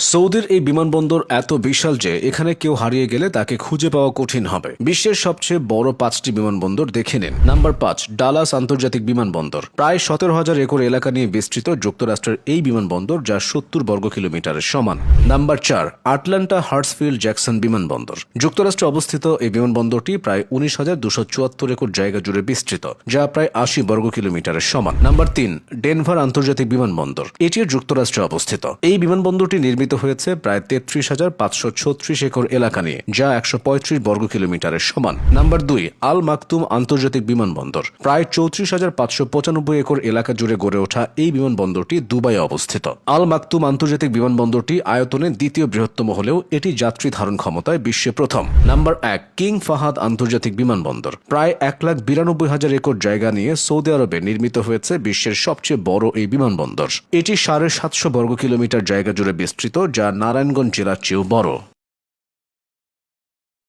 সৌদির এই বিমানবন্দর এত বিশাল যে এখানে কেউ হারিয়ে গেলে তাকে খুঁজে পাওয়া কঠিন হবে। বিশ্বের সবচেয়ে বড় 5টি বিমানবন্দর দেখে নিন। নাম্বার 5, ডালাস আন্তর্জাতিক বিমানবন্দর। প্রায় 17,000 একর এলাকা নিয়ে বিস্তৃত যুক্তরাষ্ট্রের এই বিমানবন্দর, যা 70 বর্গ কিলোমিটারের সমান। নাম্বার 4, আটলান্টা হার্টসফিল্ড জ্যাকসন বিমানবন্দর। যুক্তরাষ্ট্রে অবস্থিত এই বিমানবন্দরটি প্রায় 19,274 একর জায়গা জুড়ে বিস্তৃত, যা প্রায় 80 বর্গ কিলোমিটারের সমান। নাম্বার 3, ডেনভার আন্তর্জাতিক বিমানবন্দর। এটিও যুক্তরাষ্ট্রে অবস্থিত। এই বিমানবন্দরটি নির্মিত হয়েছে প্রায় 33,536 একর এলাকা নিয়ে, যা 135 বর্গ কিলোমিটারের সমান। নাম্বার 2, আল মাকতুম আন্তর্জাতিক বিমানবন্দর। প্রায় 34,595 একর এলাকা জুড়ে গড়ে ওঠা এই বিমানবন্দরটি দুবাইয়ে অবস্থিত। আল মাকতুম আন্তর্জাতিক বিমানবন্দরটি আয়তনে দ্বিতীয় বৃহত্তম হলেও এটি যাত্রী ধারণ ক্ষমতায় বিশ্বে প্রথম। নাম্বার 1, কিং ফাহাদ আন্তর্জাতিক বিমানবন্দর। প্রায় 1,92,000 একর জায়গা নিয়ে সৌদি আরবে নির্মিত হয়েছে বিশ্বের সবচেয়ে বড় এই বিমানবন্দর। এটি 750 বর্গ কিলোমিটার জায়গা জুড়ে বিস্তৃত, যা নারায়ণগঞ্জ জেলার চেয়েও বড়।